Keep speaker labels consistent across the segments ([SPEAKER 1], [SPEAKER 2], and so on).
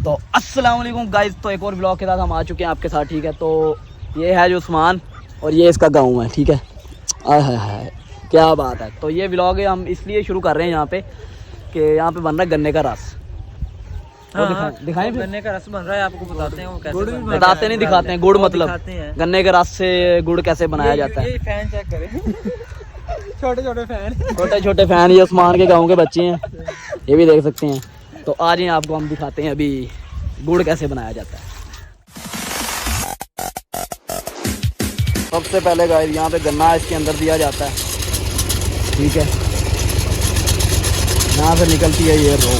[SPEAKER 1] तो अस्सलाम वालेकुम गाइस, तो एक और ब्लॉग के साथ हम आ चुके हैं आपके साथ। ठीक है, तो ये है जो उस्मान और ये इसका गाँव है। ठीक है, आय हाय हाय क्या बात है। तो ये ब्लॉग है हम इसलिए शुरू कर रहे हैं यहाँ पे कि यहाँ पे बन रहा है गन्ने का रस। दिखाएं
[SPEAKER 2] तो गन्ने का रस बन रहा है, आपको बताते हैं वो कैसे
[SPEAKER 1] बताते नहीं, दिखाते हैं। गुड़ मतलब गन्ने के रस से गुड़ कैसे बनाया जाता है।
[SPEAKER 2] ये फैन चेक करें छोटे
[SPEAKER 1] छोटे फैन ये उस्मान के गाँव के बच्चे हैं, ये भी देख सकते हैं। तो आज ही आपको हम दिखाते हैं अभी गुड़ कैसे बनाया जाता है। सबसे पहले गाइस यहाँ पे गन्ना इसके अंदर दिया जाता है। ठीक है, यहाँ से निकलती है ये रो।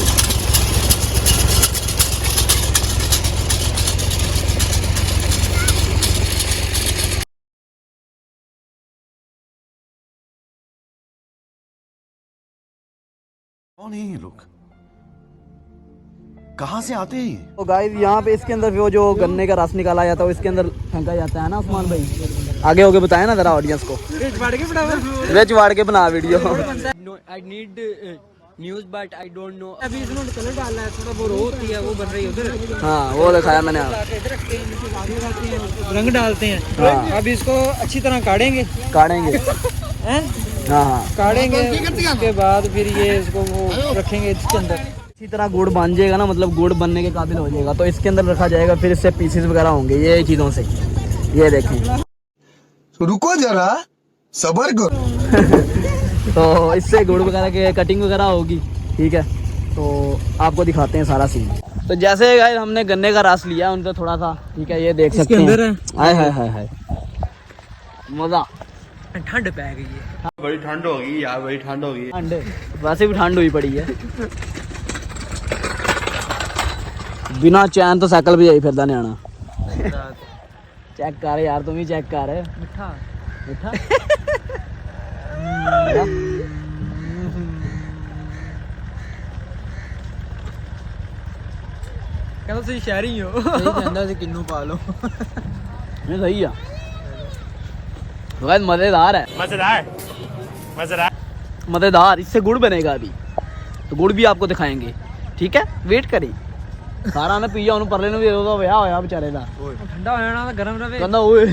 [SPEAKER 3] कौन है ये लोग, कहाँ से आते हैं?
[SPEAKER 1] तो गाइस यहाँ पे इसके अंदर वो जो गन्ने का रस निकाला जाता है इसके अंदर फेंका जाता है ना उस्मान भाई। आगे होके बताया ना जरा ऑडियंस को। रिच वाड़ के बना video.
[SPEAKER 2] I need news but I don't know. अभी इसमें कलर डालना है, थोड़ा वो रो होती है, वो बन रही है उधर।
[SPEAKER 1] हाँ वो दिखाया मैंने।
[SPEAKER 2] रंग डालते हैं। हाँ। अब इसको अच्छी तरह काटेंगे
[SPEAKER 1] हाँ
[SPEAKER 2] काटेंगे, उसके बाद फिर ये इसको वो रखेंगे इसके अंदर।
[SPEAKER 1] इसी तरह गुड़ बन जाएगा ना, मतलब गुड़ बनने के काबिल हो जाएगा तो इसके अंदर रखा जाएगा। फिर इससे पीसेस वगैरह होंगे ये चीज़ों से। ये देखें,
[SPEAKER 3] रुको जरा सबर करो।
[SPEAKER 1] तो इससे गुड़ वगैरह के कटिंग वगैरह होगी। ठीक है, तो आपको दिखाते हैं सारा सीन। तो जैसे गाइस हमने गन्ने का रस लिया उनका थोड़ा सा। ठीक है, ये देख सकते हैं। हाय हाय हाय हाय मजा।
[SPEAKER 2] ठंड पै गई है,
[SPEAKER 3] बड़ी ठंड होगी यार, बड़ी ठंड होगी।
[SPEAKER 1] ठंड वैसे भी ठंड हुई पड़ी है। बिना चैन तो साइकिल भी आई फिरदा न्याणा। चेक कर यार, तुम ही चेक कर।
[SPEAKER 2] मिठा
[SPEAKER 1] मिठा
[SPEAKER 2] कहता तुम शहरी हो। सही कहंदा सी किन्नू पा लो।
[SPEAKER 1] नहीं सही है, मजेदार है। मजेदार। इससे गुड़ बनेगा अभी, तो गुड़ भी आपको दिखाएंगे। ठीक है, वेट करी। सारा ने पिया उन्होंने परले भी विआह होया बेचारे का।
[SPEAKER 2] ठंडा हो जाना गरम रहे
[SPEAKER 1] कहंदा ओए।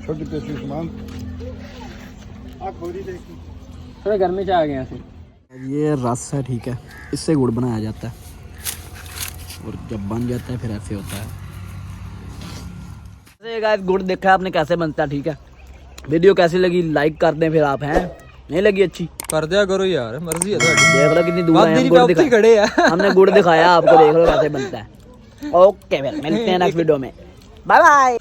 [SPEAKER 3] छोटी पेशी सामान
[SPEAKER 2] थोड़ा गर्मी से आ गया से।
[SPEAKER 1] ये रस है। ठीक है, इससे गुड़ बनाया जाता है और जब बन जाता है फिर ऐसे होता है। गाइस गुड़ देखा आपने कैसे बनता है। ठीक है, वीडियो कैसी लगी लाइक कर दें। फिर आप हैं नहीं लगी अच्छी कर दिया करो यार, मर्जी है तुम्हारी। देख लो कितनी दूर है, हमने गुड़ दिखाया आपको, देख लो कैसे बनता है। ओके फिर मिलते हैं नेक्स्ट वीडियो में, बाय बाय।